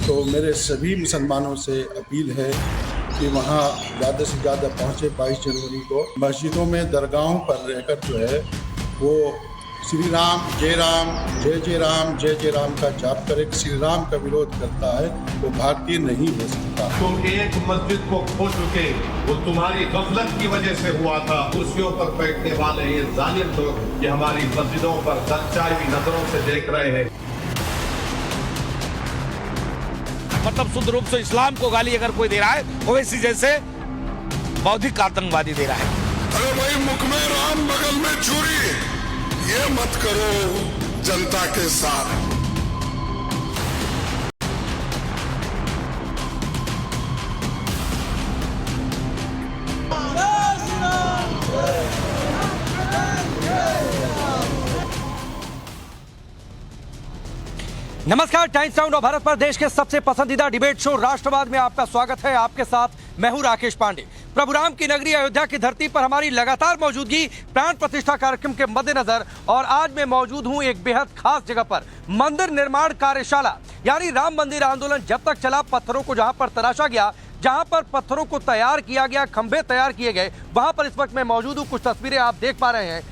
तो मेरे सभी मुसलमानों से अपील है कि वहाँ ज़्यादा से ज़्यादा पहुँचे 22 जनवरी को। मस्जिदों में दरगाहों पर रहकर जो है वो श्री राम जय राम जय जय राम जय जय राम का जाप करे। श्री राम का विरोध करता है वो भारतीय नहीं हो सकता। तुम एक मस्जिद को खो चुके, वो तुम्हारी गफलत की वजह से हुआ था। कुर्सियों पर बैठने वाले ये जालिम लोग ये हमारी मस्जिदों पर सच्चाई हुई नजरों से देख रहे हैं। मतलब शुद्ध रूप से इस्लाम को गाली अगर कोई दे रहा है ओवैसी जैसे बौद्धिक आतंकवादी दे रहा है। अरे भाई मुख में राम बगल में छुरी, ये मत करो जनता के साथ। नमस्कार, टाइम्स साउंड और भारत पर देश के सबसे पसंदीदा डिबेट शो राष्ट्रवाद में आपका स्वागत है। आपके साथ मैं हूं राकेश पांडे। प्रभु राम की नगरी अयोध्या की धरती पर हमारी लगातार मौजूदगी प्राण प्रतिष्ठा कार्यक्रम के मद्देनजर और आज मैं मौजूद हूं एक बेहद खास जगह पर, मंदिर निर्माण कार्यशाला। यानी राम मंदिर आंदोलन जब तक चला, पत्थरों को जहां पर तराशा गया, जहां पर पत्थरों को तैयार किया गया, खंभे तैयार किए गए, वहां पर इस वक्त मैं मौजूद हूं। कुछ तस्वीरें आप देख पा रहे हैं।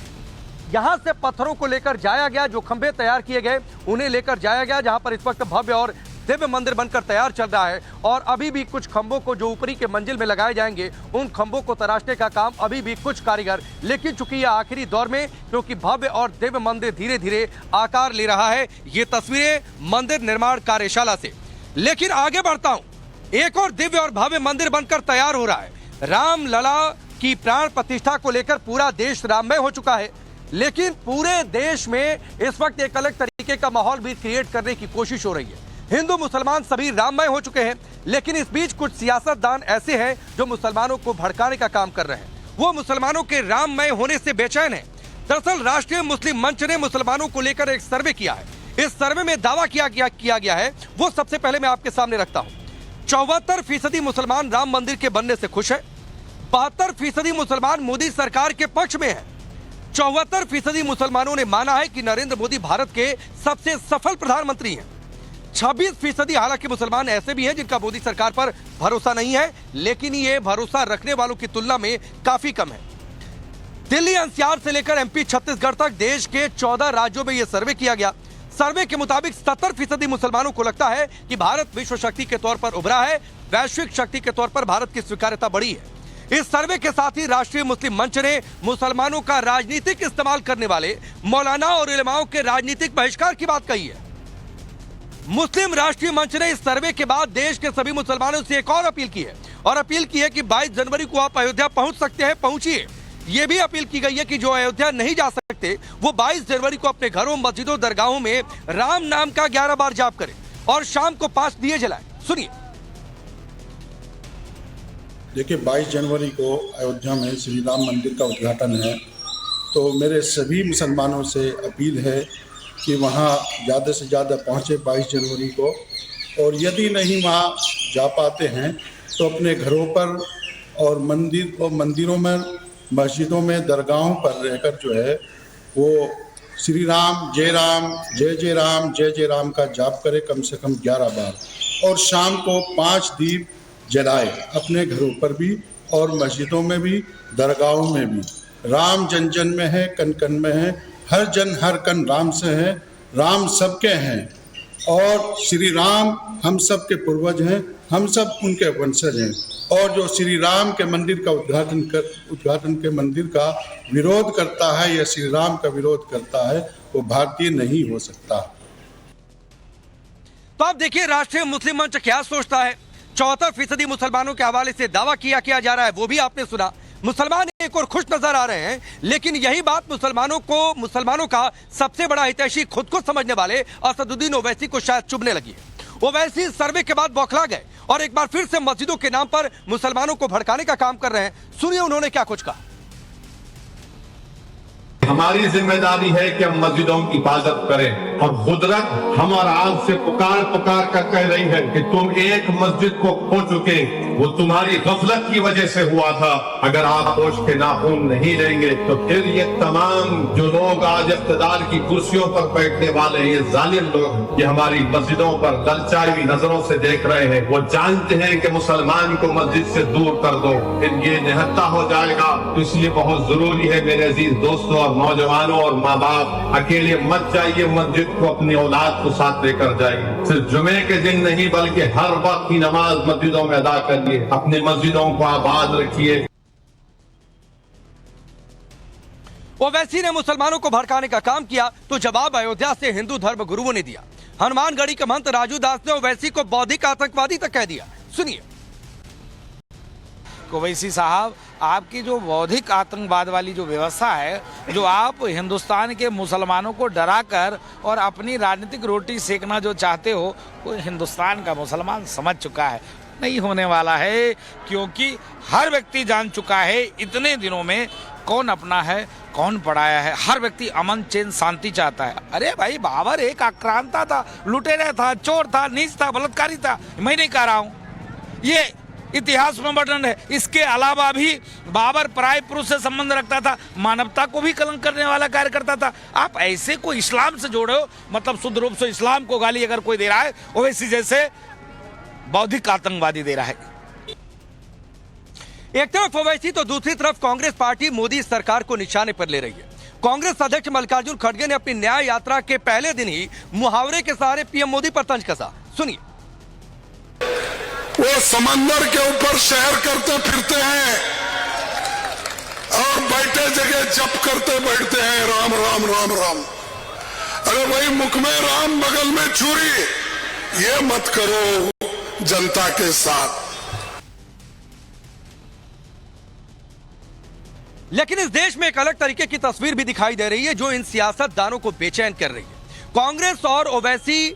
यहां से पत्थरों को लेकर जाया गया, जो खंभे तैयार किए गए उन्हें लेकर जाया गया, जहां पर इस वक्त भव्य और दिव्य मंदिर बनकर तैयार चल रहा है। और अभी भी कुछ खंभों को जो ऊपरी के मंजिल में लगाए जाएंगे, उन खंभों को तराशने का काम अभी भी कुछ कारीगर, लेकिन चूंकि यह आखिरी दौर में, क्योंकि भव्य और दिव्य मंदिर धीरे धीरे आकार ले रहा है। ये तस्वीरें मंदिर निर्माण कार्यशाला से। लेकिन आगे बढ़ता हूं, एक और दिव्य और भव्य मंदिर बनकर तैयार हो रहा है। रामलला की प्राण प्रतिष्ठा को लेकर पूरा देश राममय हो चुका है, लेकिन पूरे देश में इस वक्त एक अलग तरीके का माहौल भी क्रिएट करने की कोशिश हो रही है। हिंदू मुसलमान सभी राममय हो चुके हैं, लेकिन इस बीच कुछ सियासतदान ऐसे हैं जो मुसलमानों को भड़काने का काम कर रहे हैं। वो मुसलमानों के राममय होने से बेचैन हैं। दरअसल राष्ट्रीय मुस्लिम मंच ने मुसलमानों को लेकर एक सर्वे किया है। इस सर्वे में दावा किया गया है, वो सबसे पहले मैं आपके सामने रखता हूं। 74% मुसलमान राम मंदिर के बनने से खुश है। 72% मुसलमान मोदी सरकार के पक्ष में है। 74% मुसलमानों ने माना है कि नरेंद्र मोदी भारत के सबसे सफल प्रधानमंत्री हैं। 26% हालांकि मुसलमान ऐसे भी हैं जिनका मोदी सरकार पर भरोसा नहीं है, लेकिन ये भरोसा रखने वालों की तुलना में काफी कम है। दिल्ली एनसीआर से लेकर एमपी छत्तीसगढ़ तक देश के 14 राज्यों में यह सर्वे किया गया। सर्वे के मुताबिक 70% मुसलमानों को लगता है कि भारत विश्व शक्ति के तौर पर उभरा है, वैश्विक शक्ति के तौर पर भारत की स्वीकार्यता बढ़ी है। इस सर्वे के साथ ही राष्ट्रीय मुस्लिम मंच ने मुसलमानों का राजनीतिक इस्तेमाल करने वाले मौलाना और उलेमाओं के राजनीतिक बहिष्कार की बात कही है। मुस्लिम राष्ट्रीय मंच ने इस सर्वे के बाद देश के सभी मुसलमानों से एक और अपील की है, और अपील की है कि 22 जनवरी को आप अयोध्या पहुंच सकते हैं, पहुंचिए। यह भी अपील की गई है कि जो अयोध्या नहीं जा सकते वो 22 जनवरी को अपने घरों, मस्जिदों, दरगाहों में राम नाम का 11 बार जाप करें और शाम को 5 दिए जलाएं। सुनिए। देखिए, 22 जनवरी को अयोध्या में श्री राम मंदिर का उद्घाटन है, तो मेरे सभी मुसलमानों से अपील है कि वहाँ ज़्यादा से ज़्यादा पहुँचे 22 जनवरी को। और यदि नहीं वहाँ जा पाते हैं तो अपने घरों पर और मंदिरों में, मस्जिदों में, दरगाहों पर रहकर जो है वो श्री राम जय जय राम जय जय राम का जाप करे कम से कम 11 बार, और शाम को 5 दीप जलाए अपने घरों पर भी और मस्जिदों में भी, दरगाहों में भी। राम जन जन में है, कन कन में है, हर जन हर कन राम से है। राम सबके हैं और श्री राम हम सब के पूर्वज हैं, हम सब उनके वंशज हैं। और जो श्री राम के मंदिर का उद्घाटन के मंदिर का विरोध करता है या श्री राम का विरोध करता है, वो भारतीय नहीं हो सकता। तो आप देखिए राष्ट्रीय मुस्लिम मंच क्या सोचता है। 74% मुसलमानों के हवाले से दावा किया जा रहा है, वो भी आपने सुना। मुसलमान एक और खुश नजर आ रहे हैं, लेकिन यही बात मुसलमानों का सबसे बड़ा हितैषी, खुद को समझने वाले असदुद्दीन ओवैसी को शायद चुभने लगी है। ओवैसी सर्वे के बाद बौखला गए और एक बार फिर से मस्जिदों के नाम पर मुसलमानों को भड़काने का काम कर रहे हैं। सुनिए उन्होंने क्या कुछ कहा। हमारी जिम्मेदारी है कि हम मस्जिदों की हिफाजत करें, और कुदरत हमारा आज से पुकार कर कह रही है कि तुम एक मस्जिद को खो चुके, वो तुम्हारी गफलत की वजह से हुआ था। अगर आप होश के नाखून नहीं लेंगे तो फिर ये तमाम जो लोग आज इख्तिदार की कुर्सियों पर बैठने वाले ये जालिम लोग, ये हमारी मस्जिदों पर ललचाई हुई नजरों से देख रहे हैं। वो जानते हैं कि मुसलमान को मस्जिद से दूर कर दो, फिर ये निहत्ता हो जाएगा। तो इसलिए बहुत जरूरी है मेरे अजीज दोस्तों और नौजवानों और माँ बाप, अकेले मत जाइए मस्जिद को, अपनी औलाद को साथ लेकर जाइए। सिर्फ जुमे के दिन नहीं बल्कि हर वक्त की नमाज मस्जिदों में अदा करिए, अपनी मस्जिदों को आबाद रखिए। ओवैसी ने मुसलमानों को भड़काने का काम किया तो जवाब अयोध्या से हिंदू धर्म गुरुओं ने दिया। हनुमानगढ़ी के महंत राजू दास ने ओवैसी को बौद्धिक आतंकवादी तक कह दिया। सुनिए। ओवैसी साहब, आपकी जो बौद्धिक आतंकवाद वाली जो व्यवस्था है, जो आप हिंदुस्तान के मुसलमानों को डराकर और अपनी राजनीतिक रोटी सेकना जो चाहते हो, वो हिंदुस्तान का मुसलमान समझ चुका है, नहीं होने वाला है। क्योंकि हर व्यक्ति जान चुका है इतने दिनों में कौन अपना है कौन पराया है। हर व्यक्ति अमन चैन शांति चाहता है। अरे भाई, बाबर एक आक्रांता था, लुटेरा था, चोर था, नीच था, बलात्कारी था। मैं नहीं कह रहा हूं, ये इतिहास में वर्णन है। इसके अलावा भी बाबर पराये पुरुष से संबंध रखता था, मानवता को भी कलंक करने वाला कार्य करता था। आप ऐसे को इस्लाम से जोड़े हो, मतलब शुद्ध रूप से इस्लाम को गाली अगर कोई दे रहा है, ओवैसी जैसे बौद्धिक आतंकवादी दे रहा है। एक तरफ ओवैसी तो दूसरी तरफ कांग्रेस पार्टी मोदी सरकार को निशाने पर ले रही है। कांग्रेस अध्यक्ष मल्लिकार्जुन खड़गे ने अपनी न्याय यात्रा के पहले दिन ही मुहावरे के सहारे पीएम मोदी पर तंज कसा। सुनिए। वो समंदर के ऊपर शहर करते फिरते हैं और बैठे जगह जप करते बैठते हैं, राम राम राम राम। अरे भाई, मुख में राम बगल में छुरी, ये मत करो जनता के साथ। लेकिन इस देश में एक अलग तरीके की तस्वीर भी दिखाई दे रही है जो इन सियासतदानों को बेचैन कर रही है। कांग्रेस और ओवैसी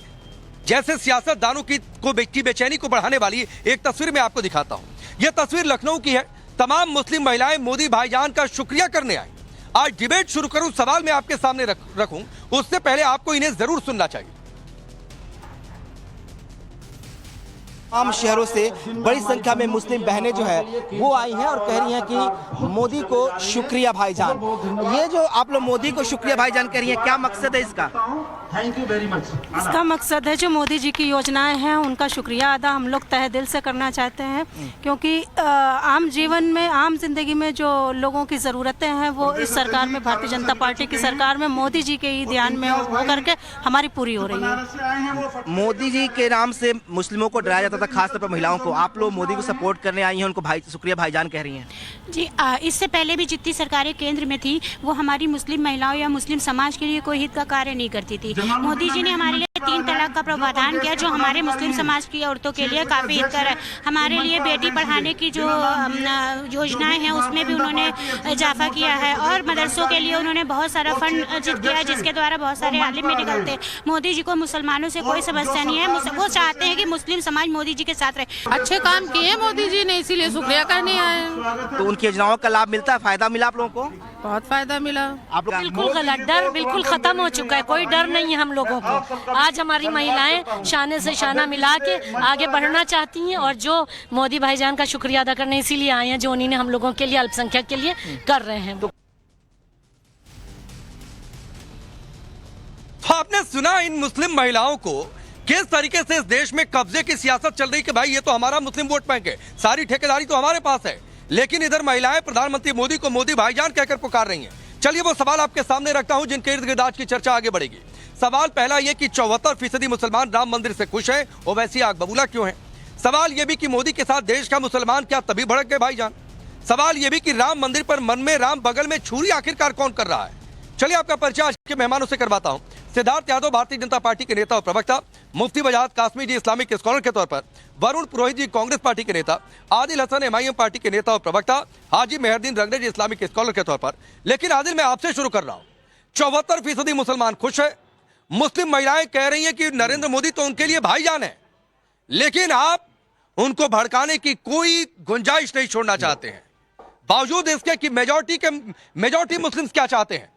जैसे सियासतदानों की बेचैनी को बढ़ाने वाली एक तस्वीर मैं आपको दिखाता हूं। यह तस्वीर लखनऊ की है। तमाम मुस्लिम महिलाएं मोदी भाईजान का शुक्रिया करने आई। आज डिबेट शुरू करूं, सवाल मैं आपके सामने रखूं, उससे पहले आपको इन्हें जरूर सुनना चाहिए। तमाम शहरों से बड़ी संख्या में मुस्लिम बहनें जो है वो आई हैं और कह रही हैं कि मोदी को शुक्रिया भाईजान। ये जो आप लोग मोदी को शुक्रिया भाईजान कह रही हैं, क्या मकसद है इसका? Thank you very much. इसका मकसद है जो मोदी जी की योजनाएं हैं उनका शुक्रिया अदा हम लोग तहे दिल से करना चाहते हैं, क्योंकि आम जीवन में, आम जिंदगी में जो लोगों की ज़रूरतें हैं वो इस सरकार में, भारतीय जनता पार्टी की सरकार में, मोदी जी के ही ध्यान में हो करके हमारी पूरी हो रही है। मोदी जी के नाम से मुस्लिमों को डराया जाता था, खासतौर पर महिलाओं को। आप लोग मोदी को सपोर्ट करने आई हैं, उनको शुक्रिया भाईजान कह रही हैं। जी, इससे पहले भी जितनी सरकारें केंद्र में थी वो हमारी मुस्लिम महिलाओं या मुस्लिम समाज के लिए कोई हित का कार्य नहीं करती थी। मोदी जी ने हमारे लिए 3 तलाक का प्रावधान किया जो हमारे मुस्लिम समाज की औरतों के लिए काफ़ी हितकर है। हमारे लिए बेटी पढ़ाने की जो योजनाएं हैं उसमें भी उन्होंने इजाफा किया है और मदरसों के लिए उन्होंने बहुत सारा फंड किया है जिसके द्वारा बहुत सारे आलिम भी निकलते हैं। मोदी जी को मुसलमानों से कोई समस्या नहीं है, वो चाहते हैं कि मुस्लिम समाज मोदी जी के साथ रहे। अच्छे काम किए मोदी जी ने, इसीलिए शुक्रिया करने आए। तो उनकी योजनाओं का लाभ मिलता है, फायदा मिला आप लोगों को? बहुत फायदा मिला। आप लोग बिल्कुल गलत, डर बिल्कुल खत्म हो चुका है, कोई डर नहीं है हम लोगों को। आज हमारी महिलाएं शाने से शाना मिला के आगे बढ़ना चाहती हैं और जो मोदी भाईजान का शुक्रिया अदा करने इसीलिए आए हैं जो उन्होंने हम लोगों के लिए, अल्पसंख्यक के लिए कर रहे हैं। आपने सुना इन मुस्लिम महिलाओं को किस तरीके से इस देश में कब्जे की सियासत चल रही कि भाई ये तो हमारा मुस्लिम वोट बैंक है, सारी ठेकेदारी तो हमारे पास है। लेकिन इधर महिलाएं प्रधानमंत्री मोदी को मोदी भाईजान कहकर पुकार रही हैं। चलिए वो सवाल आपके सामने रखता हूं जिनके इर्द गिर्द आज की चर्चा आगे बढ़ेगी। सवाल पहला ये कि 74% मुसलमान राम मंदिर से खुश हैं, ओवैसी आग बबूला क्यों है? सवाल यह भी कि मोदी के साथ देश का मुसलमान क्या तभी भड़क गए भाईजान? सवाल यह भी कि राम मंदिर पर मन में राम बगल में छुरी आखिरकार कौन कर रहा है? चलिए आपका परिचय आज के मेहमानों से करवाता हूं। सिद्धार्थ यादव भारतीय जनता पार्टी के नेता और प्रवक्ता, मुफ्ती वजाहत कासमी जी इस्लामिक स्कॉलर के तौर पर, वरुण पुरोहित जी कांग्रेस पार्टी के नेता, आदिल हसन एमआईएम पार्टी के नेता और प्रवक्ता, हाजी मेहरदीन रंगड़े जी इस्लामिक स्कॉलर के तौर पर। लेकिन आदिल, मैं आपसे शुरू कर रहा हूं। 74% मुसलमान खुश है, मुस्लिम महिलाएं कह रही हैं कि नरेंद्र मोदी तो उनके लिए भाईजान है, लेकिन आप उनको भड़काने की कोई गुंजाइश नहीं छोड़ना चाहते हैं। बावजूद इसके कि मेजॉरिटी मुस्लिम्स क्या चाहते हैं?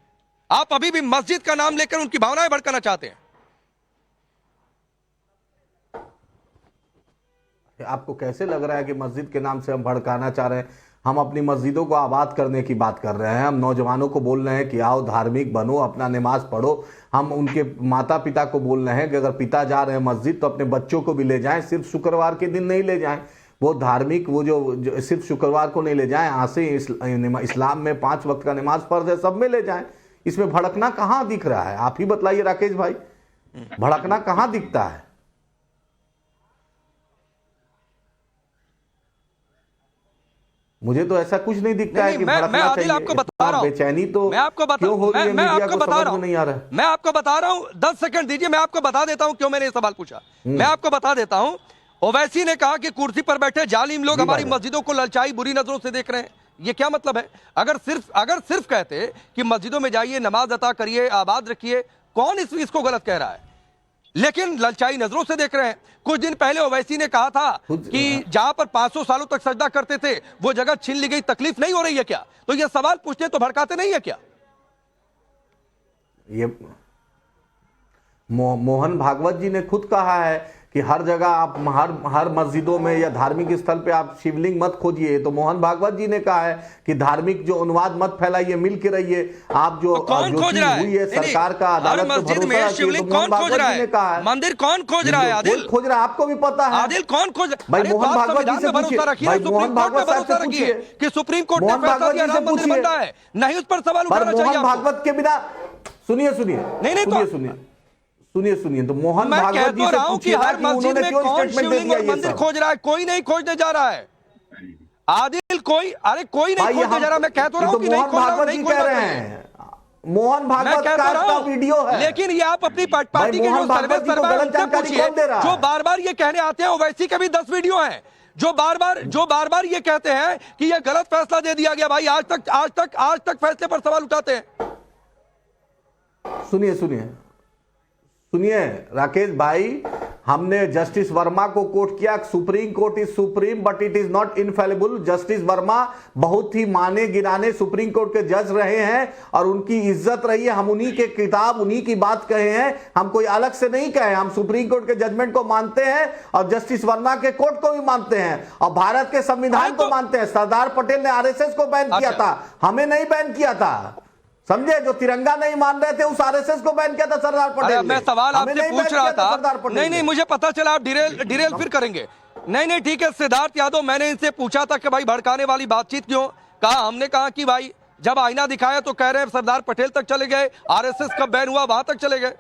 आप अभी भी मस्जिद का नाम लेकर उनकी भावनाएं भड़काना चाहते हैं। आपको कैसे लग रहा है कि मस्जिद के नाम से हम भड़काना चाह रहे हैं? हम अपनी मस्जिदों को आबाद करने की बात कर रहे हैं। हम नौजवानों को बोल रहे हैं कि आओ धार्मिक बनो, अपना नमाज पढ़ो। हम उनके माता पिता को बोल रहे हैं कि अगर पिता जा रहे हैं मस्जिद तो अपने बच्चों को भी ले जाएं, सिर्फ शुक्रवार के दिन नहीं ले जाएं। वो धार्मिक वो जो सिर्फ शुक्रवार को नहीं ले जाएं, आसे इस्लाम में 5 वक्त का नमाज फर्ज है, सब में ले जाएं। इसमें भड़कना कहाँ दिख रहा है? आप ही बतलाइए राकेश भाई, भड़कना कहाँ दिखता है? मुझे तो ऐसा कुछ नहीं दिखता है कि मैं आदिल आपको बता रहा हूं, बेचैनी तो मैं आपको बता क्यों हो रही है? मैं मीडिया आपको को बता समझ रहा में हूं, नहीं आ रहा है। मैं आपको बता रहा हूं, 10 सेकंड दीजिए, मैं आपको बता देता हूं क्यों मैंने ये सवाल पूछा। मैं आपको बता देता हूं, ओवैसी ने कहा कि कुर्सी पर बैठे जालिम लोग हमारी मस्जिदों को ललचाई बुरी नजरों से देख रहे हैं। ये क्या मतलब है? अगर सिर्फ कहते कि मस्जिदों में जाइए, नमाज अता करिए, आबाद रखिए, कौन इसको गलत कह रहा है? लेकिन ललचाई नजरों से देख रहे हैं। कुछ दिन पहले ओवैसी ने कहा था कि जहां पर 500 सालों तक सजदा करते थे वो जगह छीन ली गई, तकलीफ नहीं हो रही है क्या? तो ये सवाल पूछते तो भड़काते नहीं है क्या? ये मोहन भागवत जी ने खुद कहा है कि हर जगह आप हर मस्जिदों में या धार्मिक स्थल पे आप शिवलिंग मत खोजिए। तो मोहन भागवत जी ने कहा है कि धार्मिक जो उन्वाद मत फैलाइए, मिल के रहिए। आप जो कौन खोज रहा हुई है सरकार का अदालत पे मस्जिद में शिवलिंग कौन खोज रहा है? मंदिर कौन खोज रहा है? आदिल खोज रहा है, आपको भी पता है। आदिल कौन खोज रहा है? भाई मोहन भागवत जी से पूछिए, मोहन भागवत साहब से पूछिए कि सुप्रीम कोर्ट ने फैसला दिया राम मंदिर बन रहा है, नहीं उस पर सवाल उठाना चाहिए। मोहन भागवत के बिना सुनिए तो मोहन भागवत जी से पूछिए हर मस्जिद में कौन शिवलिंग और मंदिर खोज रहा है? कोई नहीं खोजने जा रहा है। आदिल कोई नहीं खोजने जा रहा। मैं कह तो रहा हूं कि नहीं खोज रहे हैं। मोहन भागवत का वीडियो है। लेकिन ये आप अपनी पार्टी के जो सर्वे उनसे पूछिए जो बार बार ये कहने आते हैं। ओवैसी के भी 10 वीडियो हैं जो बार बार ये कहते हैं कि ये गलत फैसला दे दिया गया। भाई आज तक फैसले पर सवाल उठाते हैं। सुनिए राकेश भाई, हमने जस्टिस वर्मा को कोट किया, supreme court is supreme but it is not infallible. Justice Verma बहुत ही माने गिराने सुप्रीम कोर्ट के जज रहे हैं और उनकी इज्जत रही है। हम उन्हीं के किताब उन्हीं की बात कहे हैं, हम कोई अलग से नहीं कहे। हम सुप्रीम कोर्ट के जजमेंट को मानते हैं और जस्टिस वर्मा के कोर्ट को भी मानते हैं और भारत के संविधान को मानते हैं। सरदार पटेल ने आरएसएस को बैन किया था, हमें नहीं बैन किया था। समझे? जो तिरंगा नहीं मान रहे थे उस आरएसएस को बैन किया था सरदार पटेल ने। मैं सवाल आपसे पूछ रहा था। नहीं मुझे पता चला आप डिरेल फिर करेंगे। नहीं ठीक है सिद्धार्थ यादव, मैंने इनसे पूछा था कि भाई भड़काने वाली बातचीत क्यों? हमने कहा कि भाई जब आईना दिखाया तो कह रहे हैं सरदार पटेल तक चले गए, आरएसएस कब बैन हुआ वहां तक चले गए।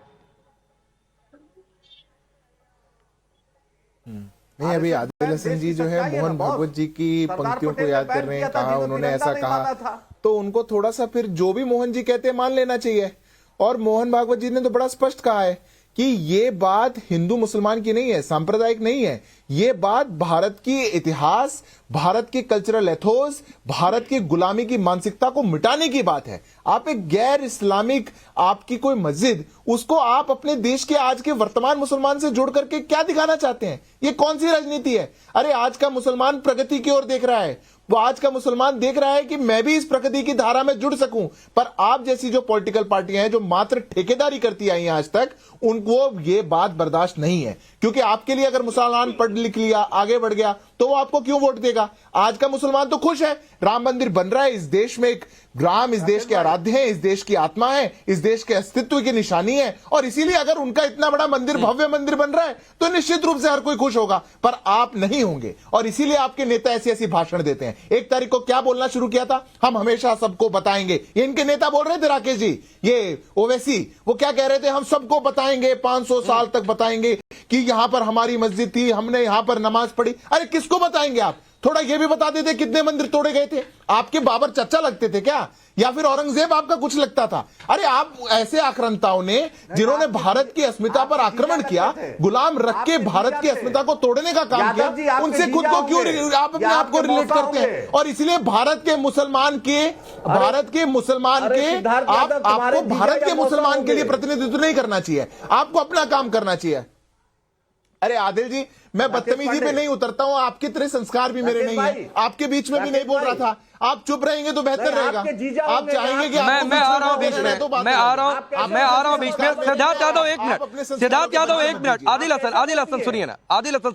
नहीं, अभी आदिल हसन जी जो है मोहन भागवत जी की पंक्तियों को याद कर रहे हैं, कहा उन्होंने ऐसा कहा, तो उनको थोड़ा सा फिर जो भी मोहन जी कहते हैं मान लेना चाहिए। और मोहन भागवत जी ने तो बड़ा स्पष्ट कहा है कि ये बात हिंदू मुसलमान की नहीं है, सांप्रदायिक नहीं है। ये बात भारत की इतिहास, भारत की कल्चरल एथोस, भारत की गुलामी की मानसिकता को मिटाने की बात है। आप एक गैर इस्लामिक आपकी कोई मस्जिद, उसको आप अपने देश के आज के वर्तमान मुसलमान से जोड़ करके क्या दिखाना चाहते हैं? ये कौन सी राजनीति है? अरे आज का मुसलमान प्रगति की ओर देख रहा है, वो आज का मुसलमान देख रहा है कि मैं भी इस प्रगति की धारा में जुड़ सकूं। पर आप जैसी जो पॉलिटिकल पार्टियां हैं जो मात्र ठेकेदारी करती आई हैं आज तक, उनको ये बात बर्दाश्त नहीं है। क्योंकि आपके लिए अगर मुसलमान पढ़ लिख लिया, आगे बढ़ गया, तो वो आपको क्यों वोट देगा? आज का मुसलमान तो खुश है, राम मंदिर बन रहा है, इस देश में एक राम इस देश के आराध्य हैं, इस देश की आत्मा है, इस देश के अस्तित्व की निशानी है। और इसीलिए अगर उनका इतना बड़ा मंदिर, भव्य मंदिर बन रहा है तो निश्चित रूप से हर कोई खुश होगा। पर आप नहीं होंगे और इसीलिए आपके नेता ऐसी ऐसी भाषण देते हैं। 1 तारीख को क्या बोलना शुरू किया था? हम हमेशा सबको बताएंगे। ये इनके नेता बोल रहे थे राकेश जी, ये ओवैसी, वो क्या कह रहे थे? हम सबको बताएंगे, 500 साल तक बताएंगे कि यहां पर हमारी मस्जिद थी, हमने यहां पर नमाज पढ़ी। अरे किसको बताएंगे आप? थोड़ा ये भी बता देते कितने मंदिर तोड़े गए थे। आपके बाबर चचा लगते थे क्या? या फिर औरंगजेब आपका कुछ लगता था? अरे आप ऐसे आक्रांताओं ने जिन्होंने भारत की अस्मिता पर आक्रमण किया, गुलाम रख के भारत की अस्मिता को तोड़ने का काम किया, उनसे खुद को क्यों आप अपने आप को रिलेट करते हैं? और इसलिए भारत के मुसलमान के आपको भारत के मुसलमान के लिए प्रतिनिधित्व नहीं करना चाहिए, आपको अपना काम करना चाहिए। अरे आदिल जी, मैं बदतमीजी पे नहीं उतरता हूं, आपकी तरह संस्कार भी मेरे नहीं है, आपके बीच में भी नहीं बोल रहा था। आप चुप रहेंगे तो बेहतर रहेगा। आप चाहेंगे कि मैं आ रहा हूँ बीच में, मैं आ रहा हूँ बीच में। सिद्धार्थ यादव एक मिनट, सिद्धार्थ यादव एक मिनट। आदिल हसन सुनिए ना, आदिल हसन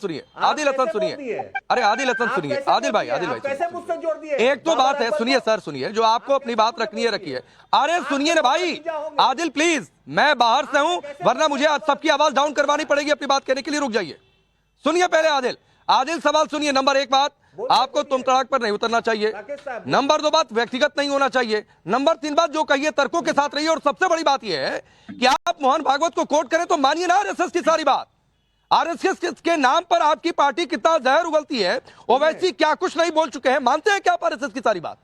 सुनिए, अरे आदिल हसन सुनिए, आदिल भाई एक तो बात है, सुनिए सर, सुनिए, जो आपको अपनी बात रखनी है रखिए। अरे सुनिए ना भाई, आदिल प्लीज, मैं बाहर से हूं, वरना मुझे सबकी आवाज डाउन करवानी पड़ेगी अपनी बात कहने के लिए। रुक जाइए, सुनिए पहले आदिल सवाल सुनिए। नंबर 1 बात, आपको तुम तड़ाक पर नहीं उतरना चाहिए। नंबर 2 बात, व्यक्तिगत नहीं होना चाहिए। नंबर 3 बात, जो कहिए तर्कों के साथ रहिए। और सबसे बड़ी बात यह है कि आप मोहन भागवत को कोट करें तो मानिए ना आरएसएस की सारी बात। आरएसएस के नाम पर आपकी पार्टी कितना जहर उगलती है, ओवैसी क्या कुछ नहीं बोल चुके हैं, मानते हैं क्या आप आरएसएस की सारी बात?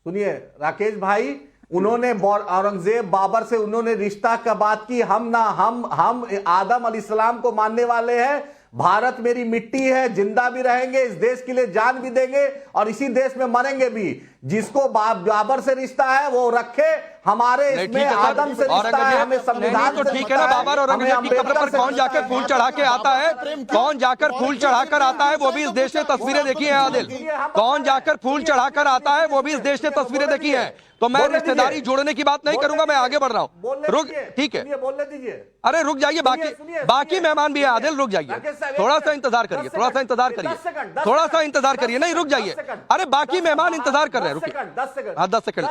सुनिए राकेश भाई, उन्होंने औरंगजेब बाबर से उन्होंने रिश्ता का बात की। हम आदम अलैहिस्सलाम को मानने वाले हैं। भारत मेरी मिट्टी है, जिंदा भी रहेंगे, इस देश के लिए जान भी देंगे और इसी देश में मरेंगे भी। जिसको बाबर से रिश्ता है वो रखे, हमारे इसमें आदम से रिश्ता है, हमें संविधान तो ठीक है ना। बाबर और औरंगजेब की कब्र पर कौन जाकर फूल चढ़ा के आता है? कौन जाकर फूल चढ़ाकर आता है? वो भी इस देश ने तस्वीरें देखी है आदिल। कौन जाकर फूल चढ़ाकर आता है? वो भी इस देश ने तस्वीरें देखी है। तो मैं रिश्तेदारी जोड़ने की बात नहीं करूंगा, मैं आगे बढ़ रहा हूं। रुक, ठीक है, बोलने दीजिए। अरे रुक जाइए, बाकी मेहमान भी है आदिल, रुक जाइए, थोड़ा सा इंतजार करिए, थोड़ा सा इंतजार करिए, नहीं रुक जाइए। अरे बाकी मेहमान इंतजार कर रहे हैं, रुकिए। 10 सेकंड, हाँ 10 सेकंड,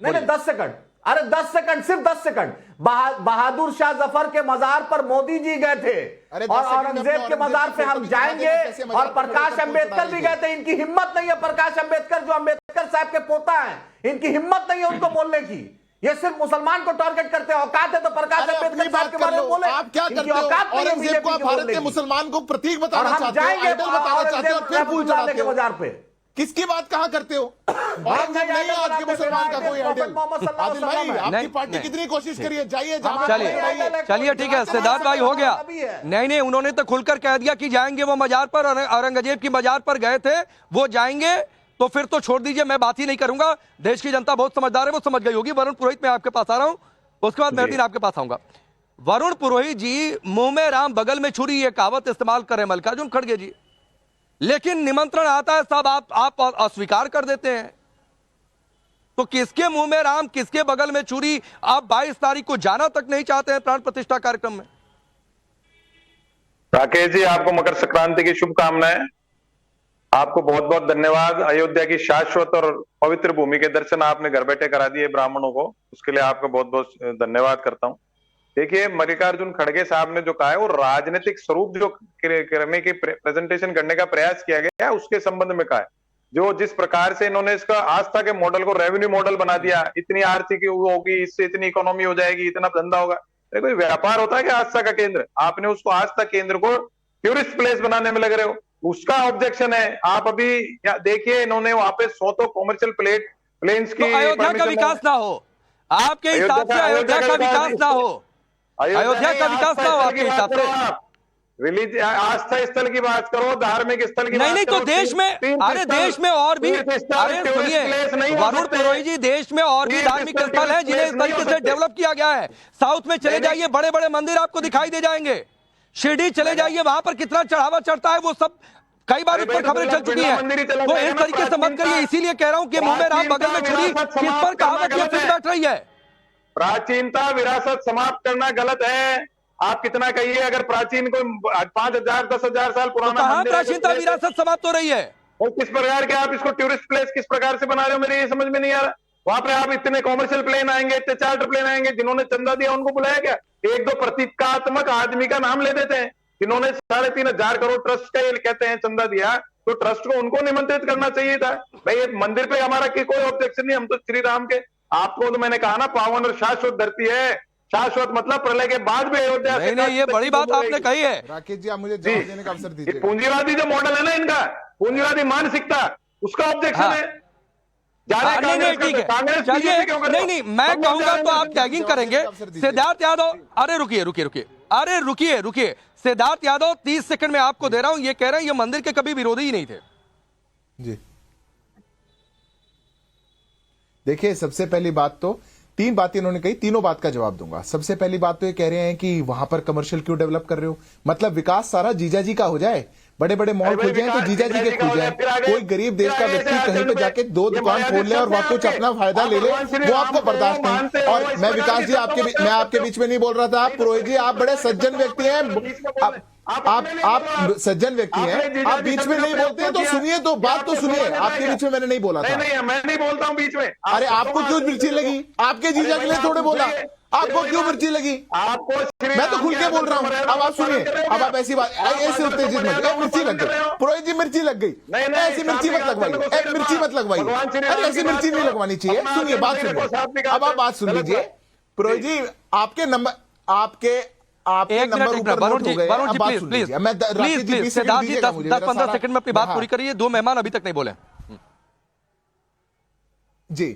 नहीं 10 सेकंड, अरे 10 सेकंड, सिर्फ 10 सेकंड। बहादुर शाह जफर के मजार पर मोदी जी गए थे और औरंगजेब के मजार पे हम जाएंगे, और प्रकाश अंबेडकर भी गए थे। इनकी हिम्मत नहीं है, प्रकाश अंबेडकर जो अंबेडकर साहब के पोता हैं, इनकी हिम्मत नहीं है उनको बोलने की। ये सिर्फ मुसलमान को टारगेट करते हैं। औकात है तो प्रकाश अंबेडकर साहब के बारे में बोले। आप क्या करते हो? औरंगजेब को भारत के मुसलमान को प्रतीक बताना चाहते हो, आइडल बताना चाहते हो, फिर फूल चढ़ाते हो मजार पे। किसकी बात कहां करते हो? औरंगजेब नहीं है आज के मुसलमान का कोई आइडल। आदिल भाई, आपकी पार्टी कितनी कोशिश करिए, जाइए, चलिए ठीक है, सिद्धार्थ भाई हो गया। नहीं, उन्होंने तो खुलकर कह दिया कि जाएंगे वो मजार पर, और औरंगजेब की मजार पर गए थे, वो जाएंगे तो फिर तो छोड़ दीजिए, मैं बात ही नहीं करूंगा। देश की जनता बहुत समझदार है, वो समझ गई होगी। वरुण पुरोहित, मैं आपके पास आ रहा हूं, उसके बाद मेहरदीन आपके पास आऊंगा। वरुण पुरोहित जी, मुंह में राम बगल में छुरी, ये कहावत इस्तेमाल कर रहे हैं मल्लिकार्जुन खड़गे जी, लेकिन निमंत्रण आता है साहब, आप अस्वीकार कर देते हैं। तो किसके मुंह में राम, किसके बगल में छुरी? आप 22 तारीख को जाना तक नहीं चाहते हैं प्राण प्रतिष्ठा कार्यक्रम में। राकेश जी, आपको मकर संक्रांति की शुभकामनाएं। आपको बहुत बहुत धन्यवाद। अयोध्या की शाश्वत और पवित्र भूमि के दर्शन आपने घर बैठे करा दिए ब्राह्मणों को, उसके लिए आपका बहुत बहुत धन्यवाद करता हूं। देखिए, मल्लिकार्जुन खड़गे साहब ने जो कहा है, वो राजनीतिक स्वरूप जो करने की प्रेजेंटेशन करने का प्रयास किया गया है, उसके संबंध में कहा है। जो जिस प्रकार से इन्होंने इसका आस्था के मॉडल को रेवेन्यू मॉडल बना दिया, इतनी आर्थिक होगी, इससे इतनी इकोनॉमी हो जाएगी, इतना धंधा होगा। कोई व्यापार होता है क्या आस्था का केंद्र? आपने उसको आस्था केंद्र को टूरिस्ट प्लेस बनाने में लग रहे हो, उसका ऑब्जेक्शन है। आप अभी देखिए, इन्होंने वहां पे 100 कॉमर्शियल प्लेन्स की, अयोध्या का विकास ना हो आपके हिसाब से, अयोध्या का विकास ना हो, अयोध्या का विकास ना हो आपके हिसाब से। रिलीज आस्था स्थल की बात करो, धार्मिक स्थल की नहीं, तो देश में, अरे देश में और भी, अरे सुनिए वरुण पुरोहित जी, देश में और भी धार्मिक स्थल हैं जिन्हें इस तरीके से डेवलप किया गया है। साउथ में चले जाइए, बड़े बड़े मंदिर आपको दिखाई दे जाएंगे। शिरडी चले जाइए, वहां पर कितना चढ़ावा चढ़ता है, वो सब कई बार उस पर खबरें चल चुकी हैं। तो इस तरीके से मत करिए, इसीलिए कह रहा हूं कि मुंह में राम बगल में छुरी, किस पर कहावत ये फिर बैठ रही है। प्राचीनता, विरासत समाप्त करना गलत है। आप कितना कहिए, अगर प्राचीन को 5000 10,000 साल पुराना मंदिर, प्राचीनता विरासत समाप्त हो रही है। और किस प्रकार के आप इसको टूरिस्ट प्लेस किस प्रकार से बना रहे हो, मेरे ये समझ में नहीं आ रहा। वहां पे आप इतने कॉमर्शियल प्लेन आएंगे, इतने चार्टर प्लेन आएंगे, जिन्होंने चंदा दिया उनको बुलाया क्या? 1-2 प्रतीकात्मक आदमी का नाम ले देते हैं, जिन्होंने 3,500 करोड़ ट्रस्ट का ये कहते हैं चंदा दिया, तो ट्रस्ट को उनको निमंत्रित करना चाहिए था। भाई मंदिर पे हमारा कोई ऑब्जेक्शन नहीं, हम तो श्री राम के, आपको तो मैंने कहा ना, पावन और शाश्वत धरती है। शाश्वत मतलब प्रलय के बाद भी अयोध्या से। नहीं, ये बड़ी बात आपने कही है। राकेश जी, आप मुझे जवाब देने का अवसर दीजिए। पूंजीवादी जो मॉडल है ना इनका, पूंजीवादी मानसिकता, उसका ऑब्जेक्शन है। नहीं, ठीक है, चलिए, नहीं, मैं कहूंगा तो आप टैगिंग करेंगे। सिद्धार्थ यादव, अरे रुकिए, सिद्धार्थ यादव 30 सेकंड में आपको दे रहा हूं। ये कह रहे हैं ये मंदिर के कभी विरोधी ही नहीं थे जी। देखिए, सबसे पहली बात तो 3 बातें इन्होंने कही, तीनों बात का जवाब दूंगा। सबसे पहली बात तो ये कह रहे हैं कि वहां पर कमर्शियल क्यों डेवलप कर रहे हो, मतलब विकास सारा जीजा जी का हो जाए। बड़े बड़े मॉल खुल जाए तो जीजा जी के खुल जाए। कोई गरीब देश का व्यक्ति कहीं पे जाके 2 दुकान खोल ले और वहां कुछ अपना फायदा ले ले, वो आपको बर्दाश्त नहीं। और मैं विकास जी मैं आपके बीच में नहीं बोल रहा था। पुरोहित जी आप बड़े सज्जन व्यक्ति हैं, आप सज्जन व्यक्ति हैं, आप बीच में नहीं बोलते हैं तो सुनिए, तो बात तो सुनिए। आपके बीच में मैंने नहीं बोला था। नहीं, मैं नहीं बोलता हूँ बीच में। अरे आपको क्यों मिर्ची लगी? आपके जीजा के लिए थोड़े बोला, आपको क्यों मिर्ची लगी? आपको मैं तो खुल के बोल रहा हूँ। अब आप सुनिए, अब आप ऐसी बात ऐसे उत्तेजित मत, मिर्ची लग गई पुरोहित जी, मिर्ची लग गई, ऐसी मिर्ची मत लगवाइए, मिर्ची मत लगवाइए, अरे ऐसी मिर्ची नहीं लगवानी चाहिए। सुनिए बात सुनिए, अब आप बात सुन लीजिए। पुरोहित जी आपके नंबर ऊपर वरुण नोट हो गए। जी बात प्लीज सुन प्लीज लीजिए। मैं प्लीज सिद्धार्थ जी 10-15 सेकंड में अपनी बात पूरी करिए। 2 मेहमान अभी तक नहीं बोले जी।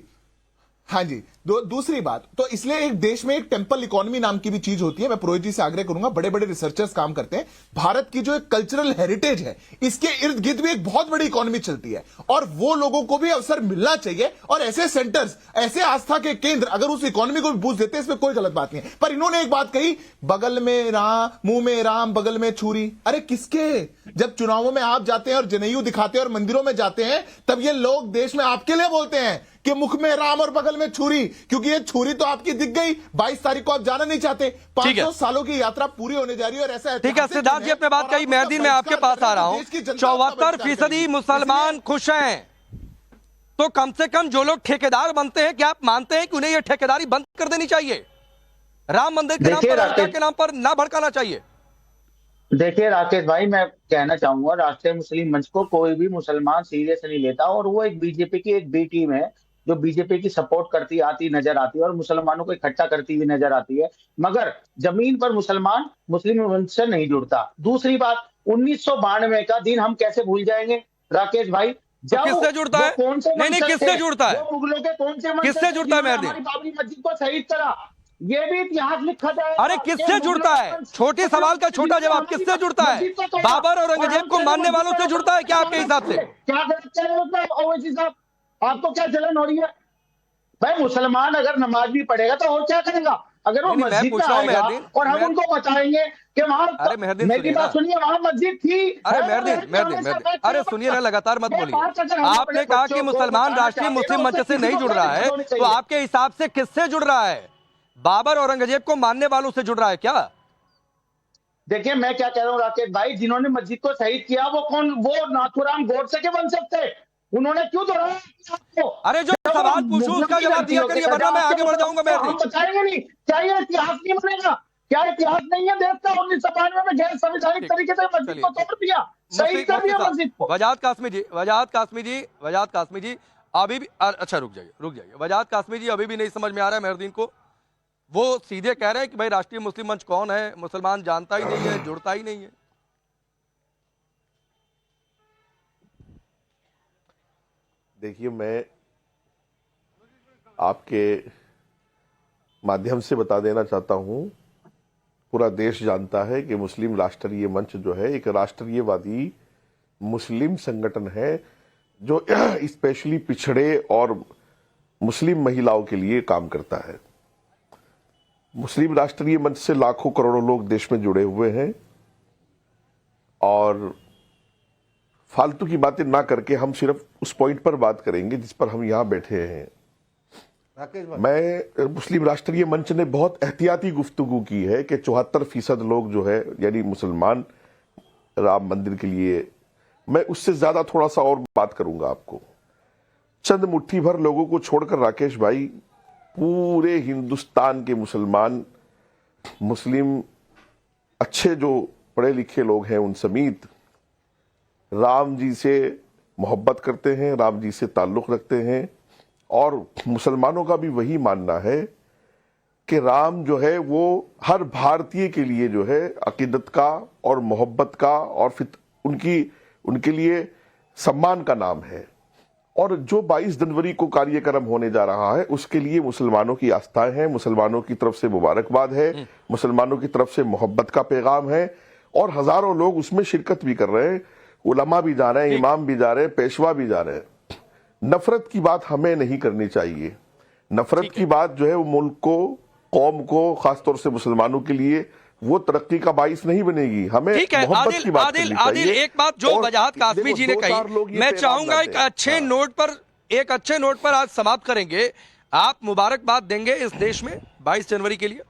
हाँ जी, दूसरी बात तो इसलिए एक देश में एक टेम्पल इकोनॉमी नाम की भी चीज होती है। मैं पुरोहित जी से आग्रह करूंगा, बड़े बड़े रिसर्चर्स काम करते हैं, भारत की जो एक कल्चरल हेरिटेज है इसके इर्द गिर्द भी एक बहुत बड़ी इकोनॉमी चलती है और वो लोगों को भी अवसर मिलना चाहिए। और ऐसे सेंटर्स, ऐसे आस्था के केंद्र अगर उस इकोनॉमी को बूस्ट देते हैं, इसमें कोई गलत बात नहीं है। पर इन्होंने एक बात कही, बगल में राम, मुंह में राम, बगल में छुरी। अरे किसके? जब चुनावों में आप जाते हैं और जनेऊ दिखाते हैं और मंदिरों में जाते हैं, तब ये लोग देश में आपके लिए बोलते हैं कि मुख में राम और बगल में छुरी, क्योंकि ये छुरी तो आपकी दिख गई। 22 तारीख को आप जाना नहीं चाहते। 500 सालों की यात्रा पूरी होने जा रही है और ऐसा ठीक है। सिद्धार्थ जी अपने बात कही, मेहरदीन मैं आपके पास आ रहा हूं। 74% मुसलमान खुश हैं, तो कम से कम जो लोग ठेकेदार बनते हैं, क्या आप मानते हैं कि उन्हें यह ठेकेदारी बंद कर देनी चाहिए? राम मंदिर के नाम पर, अयोध्या के नाम पर ना भड़काना चाहिए। देखिए राकेश भाई, मैं कहना चाहूंगा राष्ट्रीय मुस्लिम मंच को कोई भी मुसलमान सीरियस नहीं लेता और वो एक बीजेपी की एक बी टीम है जो बीजेपी की सपोर्ट करती आती नजर आती है और मुसलमानों को इकट्ठा करती हुई नजर आती है, मगर जमीन पर मुसलमान मुस्लिम मंच से नहीं जुड़ता। दूसरी बात, 1992 का दिन हम कैसे भूल जाएंगे राकेश भाई? तो किससे जुड़ता है? कौन से नहीं, किससे जुड़ता है? मुगलों के कौन से किससे जुड़ता है मेहरदीन? हमारी बाबरी मस्जिद को शहीद करा, ये भी इतिहास लिखा जाए। अरे किससे जुड़ता है? छोटे सवाल का छोटा जवाब, किससे जुड़ता है? बाबर और औरंगजेब को मानने वालों से जुड़ता है क्या आपके हिसाब से? क्या ओवैसी साहब, आपको क्या जलन हो रही है? भाई मुसलमान अगर नमाज भी पढ़ेगा तो और क्या करेगा? अगर वो मस्जिद में आएगा और हम उनको बताएंगे कि वहां, मेरी बात सुनिए, वहां मस्जिद थी। अरे मेहरदीन अरे सुनिए ना, लगातार मत बोलिए। आपने कहा कि मुसलमान राष्ट्रीय मुस्लिम मंच से नहीं जुड़ रहा है, तो आपके हिसाब से किससे जुड़ रहा है? बाबर औरंगजेब को मानने वालों से जुड़ रहा है क्या? देखिए मैं क्या कह रहा हूँ राकेश भाई, जिन्होंने मस्जिद को शहीद किया वो कौन? वो नाथुराम गोडसे के वंशज थे। उन्होंने क्यों दोहराया आपको? अरे जो सवाल पूछूं उसका जवाब दिया करिए, वरना मैं आगे बढ़ जाऊंगा। मैं बताएंगे नहीं, क्या ये इतिहास नहीं बनेगा? क्या इतिहास नहीं है देश का? 1992 में गैर संवैधानिक तरीके से मस्जिद को तोड़ दिया, शहीद कर दिया मस्जिद को। वजाहत कासमी जी अभी भी, अच्छा रुक जाइए। वजाहत कासमी जी अभी भी नहीं समझ में आ रहा है मेहरदीन को। वो सीधे कह रहे हैं कि भाई राष्ट्रीय मुस्लिम मंच कौन है, मुसलमान जानता ही नहीं है, जुड़ता ही नहीं है। देखिए मैं आपके माध्यम से बता देना चाहता हूं, पूरा देश जानता है कि मुस्लिम राष्ट्रीय मंच जो है एक राष्ट्रीयवादी मुस्लिम संगठन है जो स्पेशली पिछड़े और मुस्लिम महिलाओं के लिए काम करता है। मुस्लिम राष्ट्रीय मंच से लाखों करोड़ों लोग देश में जुड़े हुए हैं और फालतू की बातें ना करके हम सिर्फ उस पॉइंट पर बात करेंगे जिस पर हम यहां बैठे हैं। मैं मुस्लिम राष्ट्रीय मंच ने बहुत एहतियाती गुफ्तगू की है कि 74% लोग जो है यानी मुसलमान राम मंदिर के लिए, मैं उससे ज्यादा थोड़ा सा और बात करूंगा आपको। चंद मुट्ठी भर लोगों को छोड़कर राकेश भाई पूरे हिंदुस्तान के मुसलमान, मुस्लिम अच्छे जो पढ़े लिखे लोग हैं उन समेत राम जी से मोहब्बत करते हैं, राम जी से ताल्लुक रखते हैं और मुसलमानों का भी वही मानना है कि राम जो है वो हर भारतीय के लिए जो है अकीदत का और मोहब्बत का और फिर उनके लिए सम्मान का नाम है। और जो 22 जनवरी को कार्यक्रम होने जा रहा है उसके लिए मुसलमानों की आस्थाएं हैं, मुसलमानों की तरफ से मुबारकबाद है, मुसलमानों की तरफ से मोहब्बत का पैगाम है और हजारों लोग उसमें शिरकत भी कर रहे हैं। उलमा भी जा रहे हैं, इमाम भी जा रहे हैं, पेशवा भी जा रहे हैं। नफरत की बात हमें नहीं करनी चाहिए। नफरत की बात जो है वो मुल्क को, कौम को, खासतौर से मुसलमानों के लिए वो तरक्की का बाइस नहीं बनेगी। हमें ठीक है मोहब्बत की बात करनी आदिल, चाहिए। एक बात जो और वजाहत कासमी जी ने कही, मैं चाहूंगा एक अच्छे नोट पर आज समाप्त करेंगे। आप मुबारकबाद देंगे इस देश में 22 जनवरी के लिए?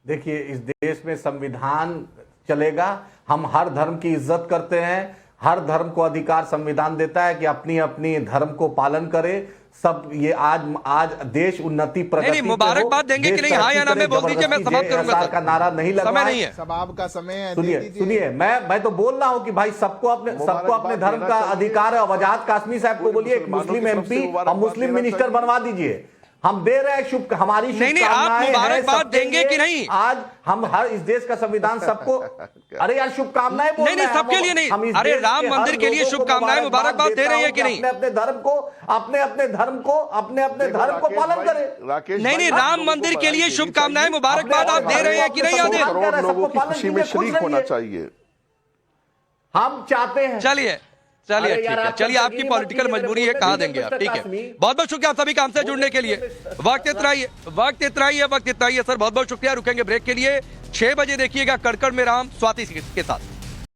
देखिए, इस देश में संविधान चलेगा, हम हर धर्म की इज्जत करते हैं, हर धर्म को अधिकार संविधान देता है कि अपनी अपनी धर्म को पालन करे। सब ये आज देश उन्नति प्रगति नहीं, मुबारकबाद देंगे कि नहीं? हाँ या ना में बोल दीजिए, मैं समाप्त करूंगा। का नारा नहीं लगा, समय नहीं है, सवाब का समय है। सुनिए मैं तो बोल रहा हूं कि भाई सबको अपने धर्म का अधिकार है। वजाहत कासमी साहब को बोलिए मुस्लिम एमपी और मुस्लिम मिनिस्टर बनवा दीजिए। हम दे रहे हैं हमारी नहीं, आप मुबारकबाद देंगे कि नहीं? आज हम हर इस देश का संविधान सबको, अरे यार शुभकामनाएं बोल रहे हैं। नहीं, सबके लिए नहीं, अरे राम मंदिर के लिए शुभकामनाएं, मुबारकबाद दे रहे हैं कि नहीं? अपने धर्म को पालन करें। राकेश नहीं, राम मंदिर के लिए शुभकामनाएं, मुबारकबाद आप दे रहे हैं कि नहीं? आदिल, करोड़ लोगों की खुशी में शरीक होना चाहिए। हम चाहते हैं। चलिए ठीक है, चलिए आपकी पॉलिटिकल मजबूरी है, कहा देंगे आप, ठीक है। बहुत बहुत शुक्रिया आप सभी का हमसे जुड़ने के लिए। वक्त इतना ही है सर, बहुत बहुत शुक्रिया। रुकेंगे ब्रेक के लिए। 6 बजे देखिएगा कड़कड़ में राम स्वाति के साथ।